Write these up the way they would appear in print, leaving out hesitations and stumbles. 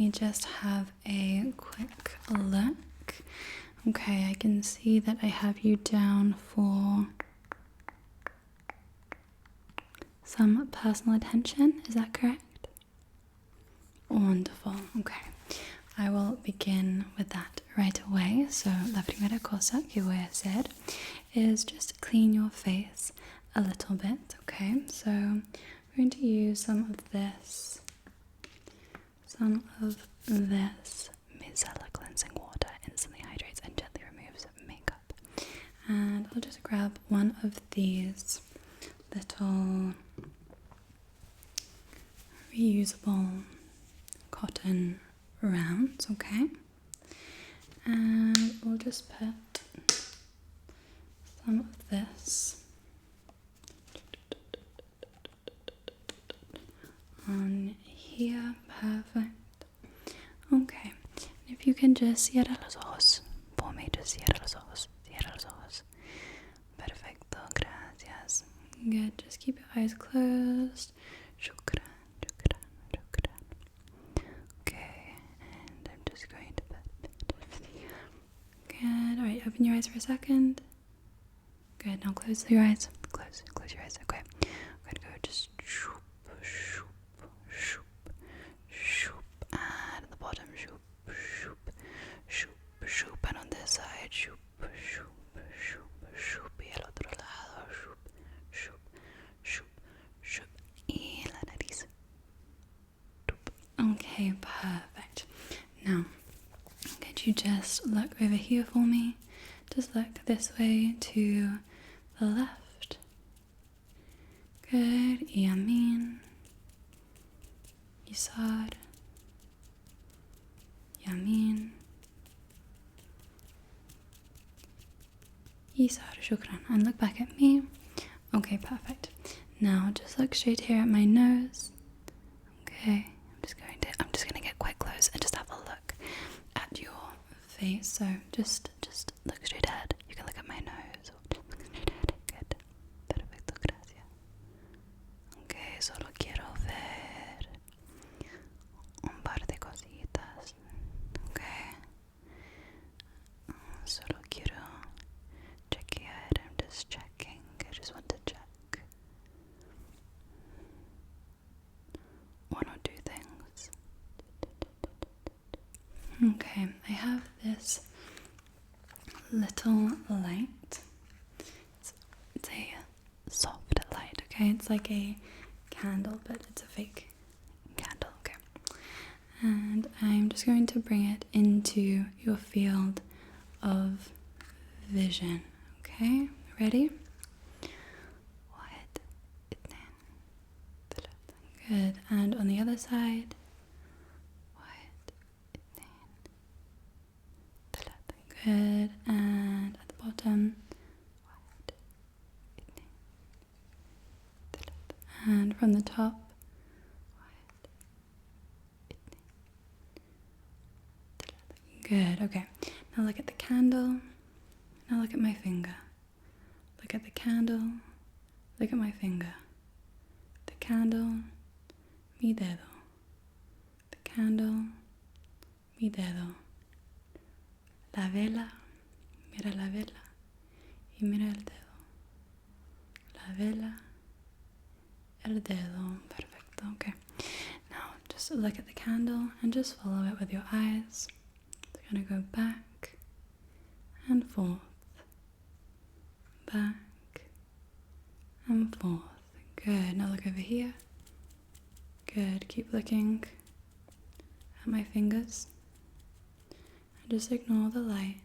me just have a quick look. Okay, I can see that I have you down for some personal attention. Is that correct? Wonderful. Okay, I will begin with that right away. So, la primera cosa que voy a hacer is just clean your face a little bit. Okay, so I'm going to use some of this micellar cleansing water. Instantly hydrates and gently removes makeup. And I'll just grab one of these little reusable cotton rounds, okay? And we'll just put some of this on here. Perfect. Okay. If you can just cierra los ojos. For me, just cierra los ojos. Cierra los ojos. Perfecto. Gracias. Good. Just keep your eyes closed. Shukran. Shukran. Shukran. Okay. And I'm just going to put good. Alright, open your eyes for a second. Good. Now close your eyes. Close your eyes. Okay. I'm going to go just shoop, shoop, shoop, shoop. And at the bottom, shoop, shoop, shoop, shoop. And on this side, shoop, shoop, shoop, shoop. Y el otro lado, shoop, shoop, shoop, shoop. Y la nariz. Shoop. Okay, perfect. Now, could you just look over here for me? Just look this way to the left. Good. Yamin. Yisar. Yamin. Yisar. Shukran. And look back at me. Okay, perfect. Now just look straight here at my nose. Okay. I'm just gonna get quite close and just have a look at your face. So just look straight ahead. You can look at my nose. Just look straight ahead. Good. Perfecto, gracias. Okay, solo quiero ver un par de cositas. Okay. Solo quiero chequear. I'm just checking. I just want to check one or two things. Okay, I have this little light. It's a soft light, okay? It's like a candle, but it's a fake candle, okay? And I'm just going to bring it into your field of vision, okay? Ready? Good. And on the other side. Good. And at the bottom. And from the top. Good. Okay. Now look at the candle. Now look at my finger. Look at the candle. Look at my finger. The candle. Mi dedo. The candle. Mi dedo. La vela. Mira la vela. Y mira el dedo. La vela. El dedo. Perfecto. Okay. Now just look at the candle and just follow it with your eyes. It's going to go back and forth. Back and forth. Good. Now look over here. Good. Keep looking at my fingers. And just ignore the light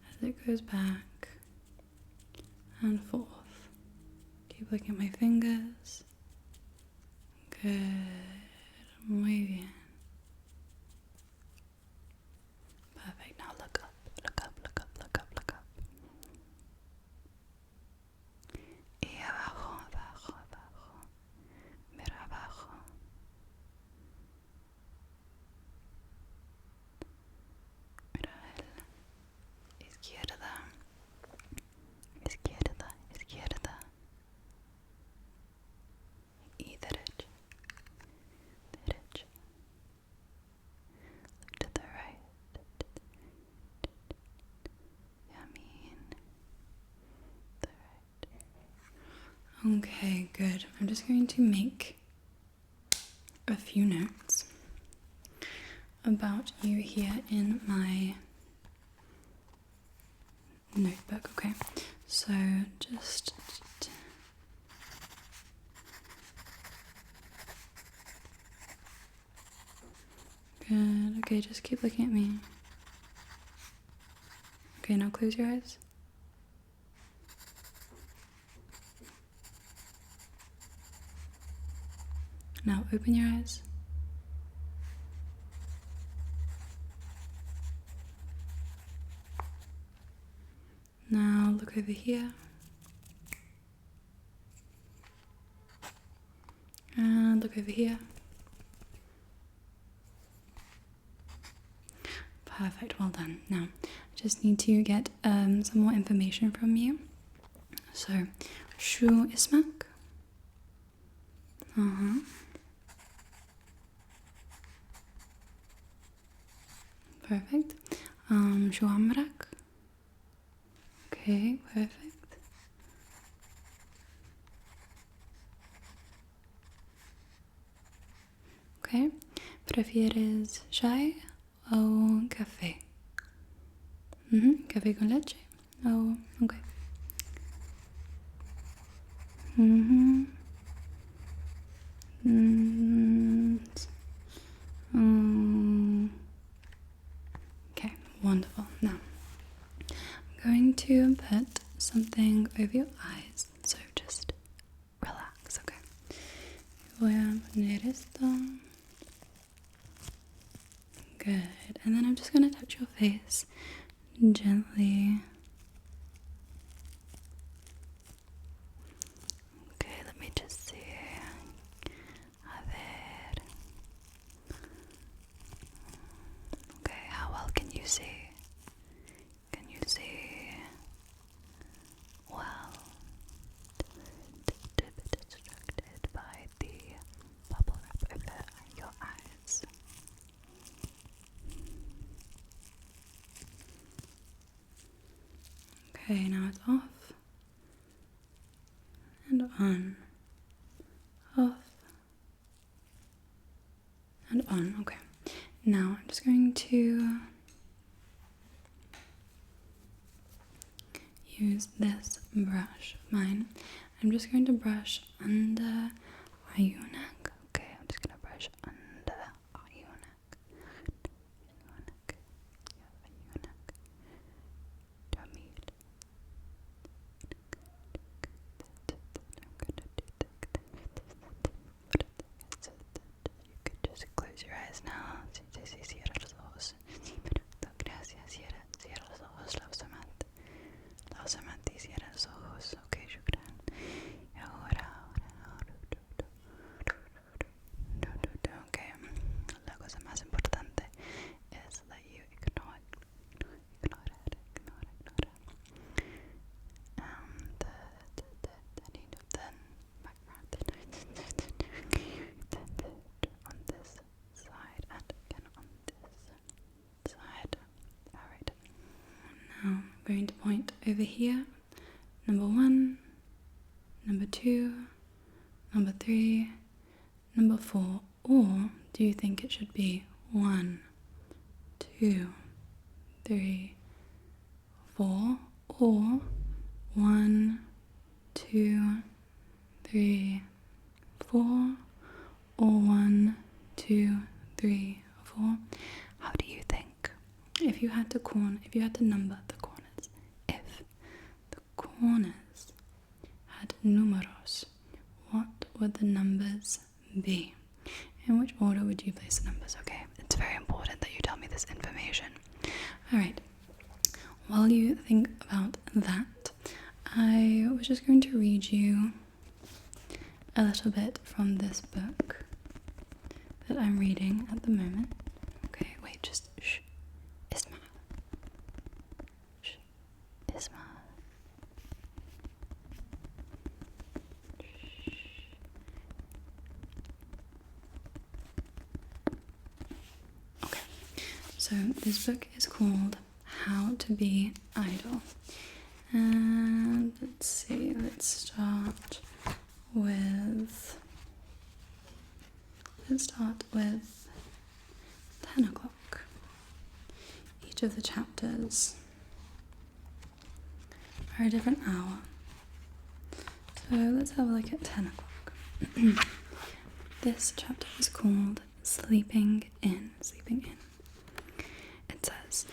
as it goes back and forth. Keep looking at my fingers. Good. Muy bien. Perfect. Now look up. Look up, look up, look up, look up. Y abajo, abajo, abajo. Mira abajo. Mira el izquierda. Izquierda, izquierda. Y derecha. Derecha. Okay, good. I'm just going to make a few notes about you here in my notebook, okay? So just good. Okay, just keep looking at me. Okay, now close your eyes. Now open your eyes. Now look over here. And look over here. Perfect, well done. Now, I just need to get some more information from you. So, شو اسمك? Perfect. شو عمرك? Okay, perfect. Okay. ¿Prefieres chai o café? ¿Café con leche? Oh, okay. Okay, wonderful. Now, I'm going to put something over your eyes, so just relax, okay? Voy a poner esto. Good. And then I'm just going to touch your face gently. Okay, let me just see. A ver. Okay, how well can you see? Can you see? Well, a bit distracted by the bubble wrap over your eyes. Okay, now it's off and on, off and on. Okay, now I'm just going to use this brush of mine. I'm just going to brush under your neck. Okay, I'm just going to brush under your neck. Your neck. Your neck. Don't meet. You could just close your eyes now. Cierra los ojos. Gracias. Cierra los ojos. Lausamente cierra los ojos. Ok, shukran. Y ahora. Ok. La cosa más importante es that you ignore it. The background on this side and again on this side. Alright. Now I'm going to point over here. Number 1, number 2, number 3, number 4. Or do you think it should be 1, 2, 3, 4, or 1, 2, 3, 4, or 1, 2, 3, 4? How do you think? If you had to number the corners, if the corners had números, what would the numbers be? In which order would you place the numbers? Okay, it's very important that you tell me this information. Alright, while you think about that, I was just going to read you a little bit from this book that I'm reading at the moment. Okay, wait, just shh. Isma. Shh. Isma. Shh. Okay, so this book is called How to Be Idle. And let's see, let's start with 10 o'clock. Each of the chapters are a different hour. So let's have a look at 10 o'clock. This chapter is called Sleeping In. It says,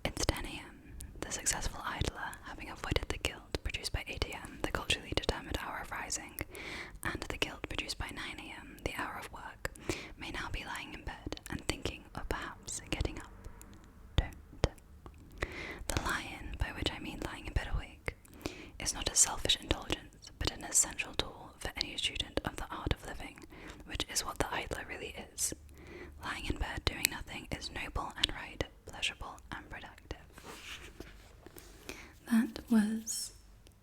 it's 10 a.m. The successful idler, having avoided the guilt produced by 8 a.m., the culturally determined hour of rising, and the guilt produced by 9 a.m., the hour of work, may now be lying in bed and thinking of perhaps getting up. Don't. The lie-in, by which I mean lying in bed awake, is not a selfish indulgence, but an essential tool for any student of the art of living, which is what the idler really is. Lying in bed doing nothing is noble and right, pleasurable and productive. That was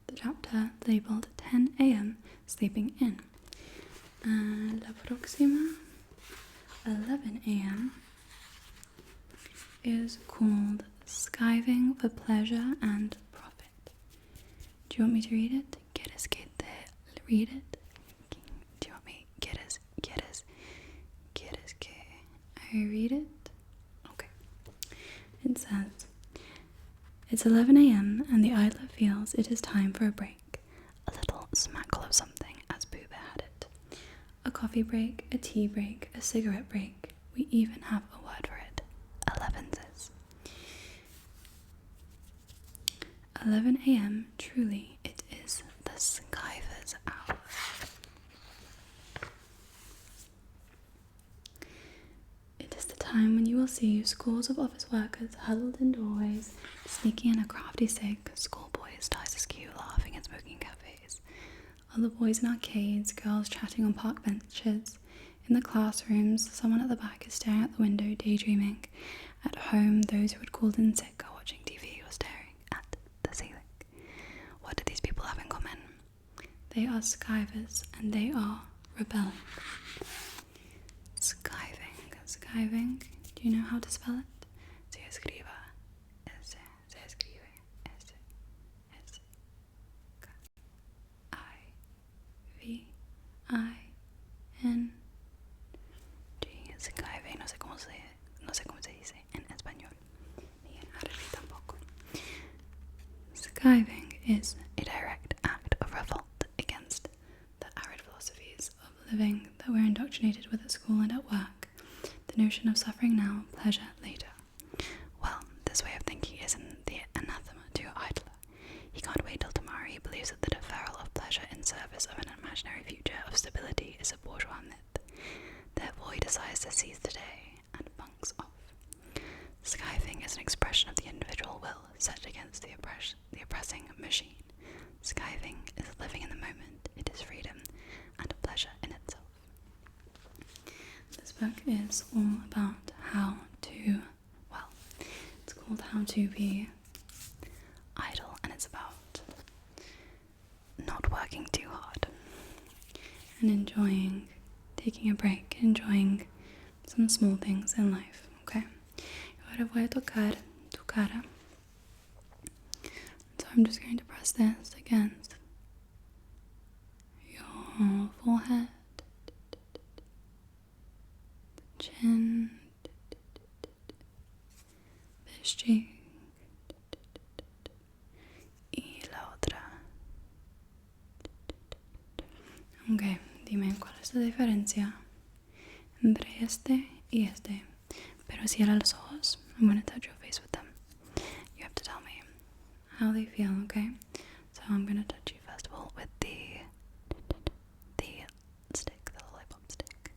the chapter labeled 10 a.m. Sleeping In. And la próxima, 11 a.m. is called Skiving for Pleasure and Profit. Do you want me to read it? Read it? Do you want me? ¿Quieres que I read it? Okay. It says, it's 11 a.m. and the idler feels it is time for a break. A little smackle of something, as Boo Bear had it. A coffee break, a tea break, a cigarette break. We even have a word for it. 11s. 11 a.m. Truly, it is the skiver's hour. It is the time when you will see scores of office workers huddled in doorways, sneaking in a crafty cig, schoolboys ties askew, laughing and smoking cafes, other boys in arcades, girls chatting on park benches. In the classrooms, someone at the back is staring at the window, daydreaming. At home, those who had called in sick are watching TV or staring at the ceiling. What do these people have in common? They are skivers, and they are rebelling. Skiving. Do you know how to spell it? Se escribe S. I-V-I-N. Skiving, no sé cómo se dice en español. Ni en árabe tampoco. Skiving is a direct act of revolt against the arid philosophies of living that we're indoctrinated with at school and at work. The notion of suffering now, pleasure later. Well, this way of thinking isn't the anathema to your idler. He can't wait till tomorrow. He believes that the deferral of pleasure in service of an imaginary future of stability is a bourgeois myth. Therefore, he decides to seize the day and bunks off. Skiving is an expression of the individual will set against the oppressing machine. Skiving is living in the moment. It is freedom and pleasure in itself. This book is all about it's called How to Be Idle, and it's about not working too hard and taking a break, enjoying some small things in life, okay? Ahora voy a tocar tu cara. So I'm just going to press this against your forehead, the chin, this cheek, y la otra. Okay, dime cuál es la diferencia entre este y este. Pero cierra los ojos. I'm going to touch your face with them. You have to tell me how they feel, okay? So I'm going to touch you first of all with the stick, the lollipop stick.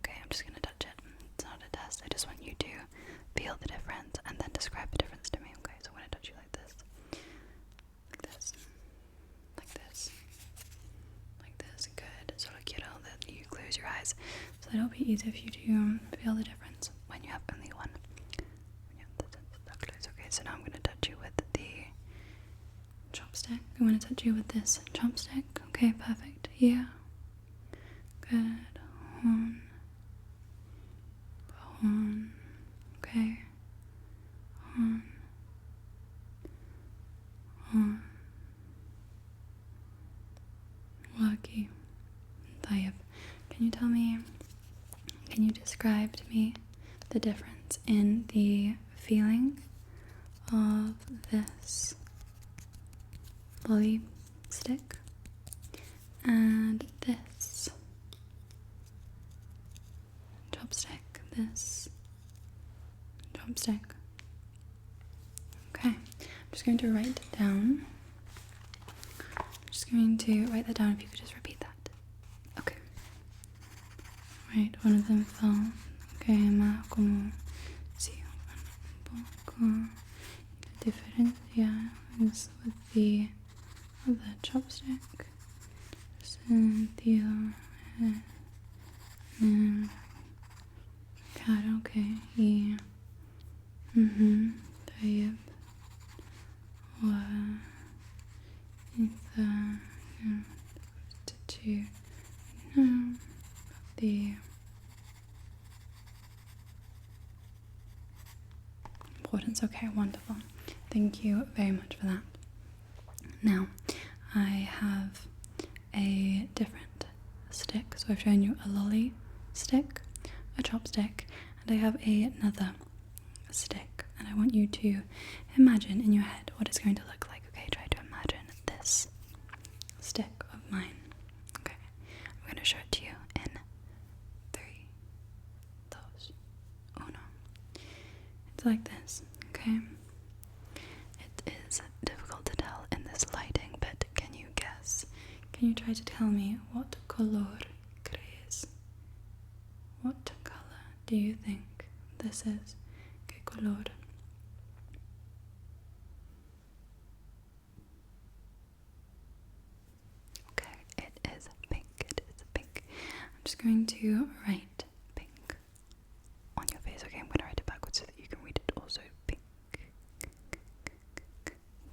Okay, I'm just going to touch it. It's not a test. I just want you to feel the difference and then describe the difference to me, okay? So I'm going to touch you like this. Like this. Like this. Like this. Good. Solo quiero that you close your eyes so that it'll be easier for you to feel the difference when you have only one. Okay, so now I'm going to touch you with the chopstick. I'm going to touch you with this chopstick. Okay, perfect. Yeah. Good. Hon. Okay. Hon. okay. طيب, can you describe to me the difference in the feeling of this lolly stick and this chopstick? Okay, I'm just going to write it down. If you could just repeat that. Okay. Right, one of them fell. Okay, ma como si un poco. La diferencia is with the other chopstick. Sentido en el cara, okay. Y طيب وإذا to the importance. Okay, wonderful. Thank you very much for that. Now, I have a different stick. So I've shown you a lolly stick, a chopstick, and I have another stick. And I want you to imagine in your head what it's going to look like. Okay, try to imagine this stick of mine. Okay, I'm going to show it to you in 3, 2, 1. It's like this, okay? It is difficult to tell in this lighting, but can you guess? Can you try to tell me what color crees? What color do you think this is? ¿Qué color? Okay, it is pink. I'm just going to write pink on your face. Okay, I'm going to write it backwards so that you can read it also. Pink.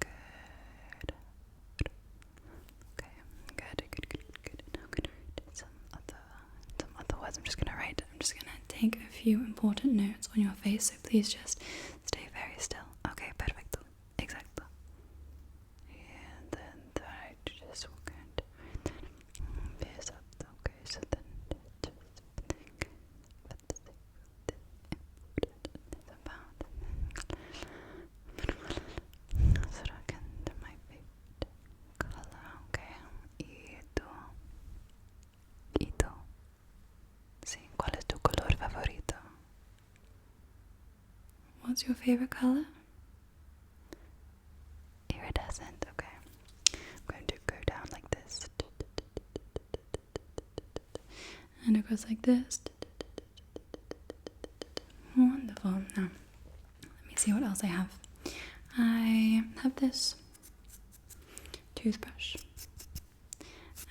Good. Okay, good. Now I'm going to read some other words. I'm just going to take a few important notes on your face, so please just stay very still. Okay, perfecto. Exacto. And then try to just face up. Okay, so then just think what the important is about. So I can do my favorite color. Okay. Y tú. Sí, ¿cuál es tu color favorito? What's your favorite color? Iridescent, okay. I'm going to go down like this. And it goes like this. Wonderful. Now, let me see what else I have. I have this toothbrush.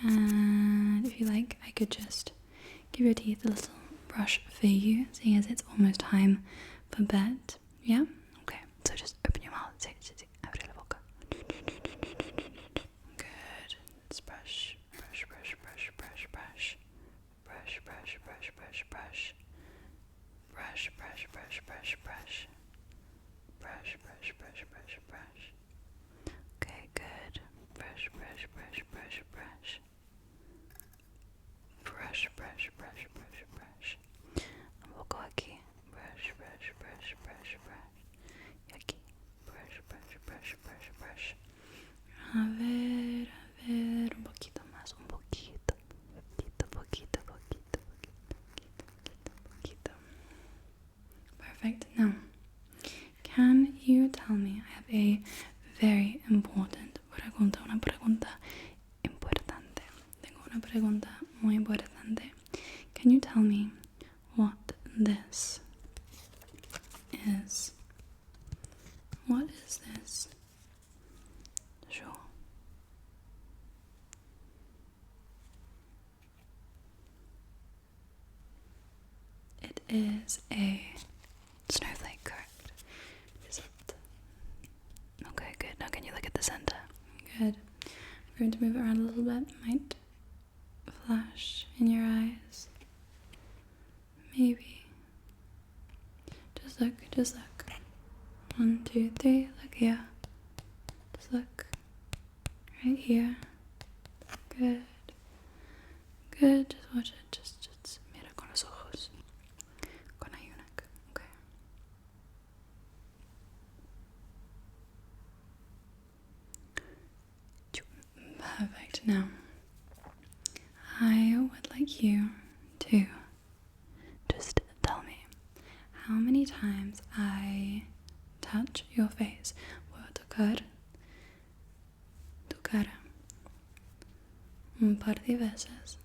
And if you like, I could just give your teeth a little brush for you, seeing as it's almost time for bed. Yeah? Okay, so just open your mouth. Sí, abre la boca. Good. Let's brush. Brush. Okay, good. Brush. Un poco aquí. Brush. Y aquí. Brush. A ver, un poquito más, un poquito. Perfect. Now, can you tell me, I have a very important pregunta, una pregunta importante. Tengo una pregunta muy importante. Can you tell me what this is? What is this? Sure. It is a snowflake, correct? Is it? Okay, good. Now can you look at the center? Good. I'm going to move it around a little bit. It might flash in your eyes. Maybe. Just look. 1, 2, 3. Look here. Just look. Right here. Good. Good, just watch it. Just mira con los ojos. Con ayuno. Okay. Perfect. Now, I would like you to just tell me how many times I touch your face. Voy a tocar tu cara un par de veces.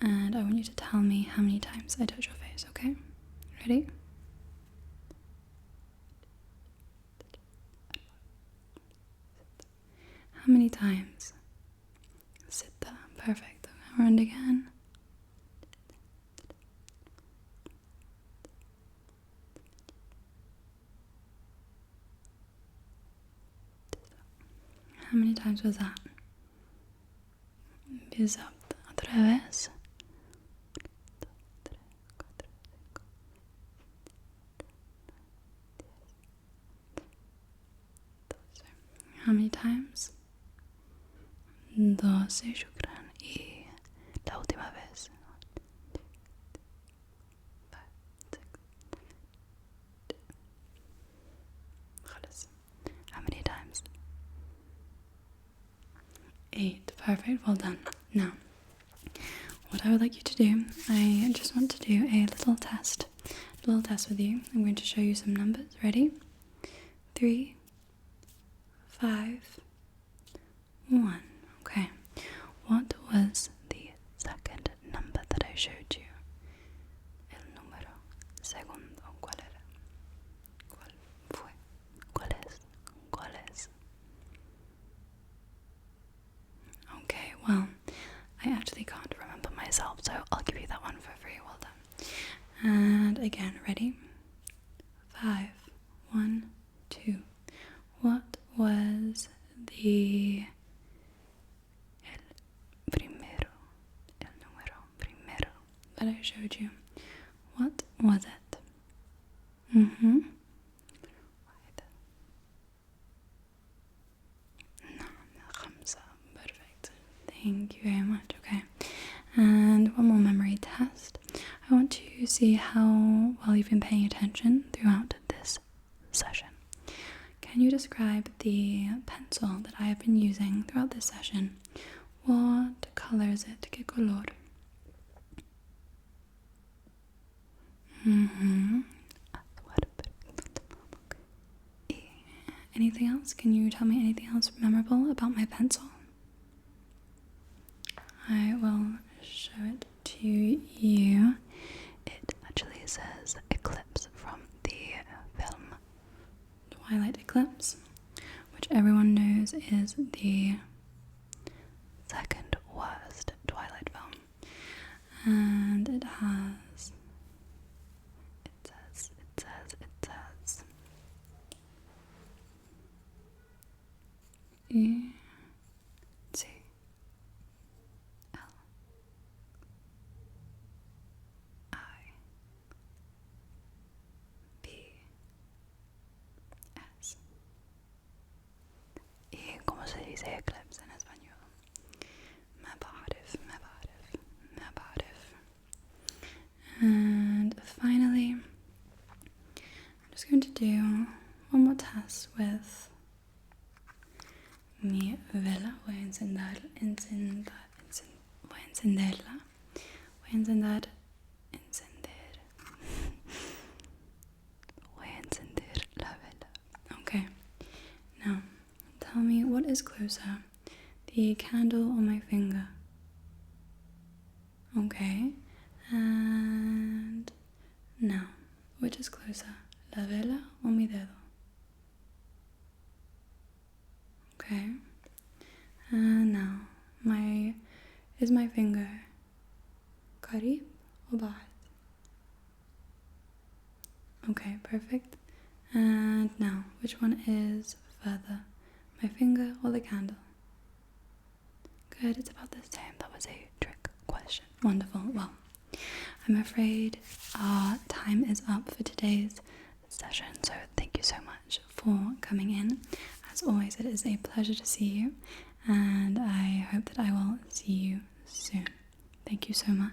And I want you to tell me how many times I touch your face, okay? Ready? How many times? Sitta. Perfect. And again. How many times was that? Exact. Otra vez. How many times? 12, shukran. Y la última vez. 5, 6. How many times? 8. Perfect. Well done. Now, what I would like you to do, I just want to do a little test. A little test with you. I'm going to show you some numbers. Ready? 3, 5, 1. Okay. What was the second number that I showed you? El número segundo. ¿Cuál era? ¿Cuál fue? ¿Cuál es? ¿Cuál es? Okay, well, I actually can't remember myself, so I'll give you that one for free. Well done. And again, ready? 5, 1, 2. What was the el número primero that I showed you? What was it? خمسة. Perfect. Thank you very much. Okay. And one more memory test. I want to see how well you've been paying attention throughout this session. Can you describe the pencil that I have been using throughout this session? What color is it? ¿Qué color? Anything else? Can you tell me anything else memorable about my pencil? I will show it to you. It actually says Eclipse from the film Twilight Eclipse, which everyone knows is the second worst Twilight film. And it says E C L I P S. ¿Y cómo se dice eclipse en español? Me بعرف. And finally, I'm just going to do one more test with mi vela. Voy a encenderla. Voy a encender la vela. Okay. Now, tell me what is closer, the candle or my finger? Okay. And now, which is closer, la vela or mi dedo? Okay. And now, is my finger قريب or بعد? Okay, perfect. And now, which one is further, my finger or the candle? Good, it's about the same. That was a trick question. Wonderful. Well, I'm afraid our time is up for today's session, so thank you so much for coming in. As always, it is a pleasure to see you, and I hope that I will see you soon. Thank you so much.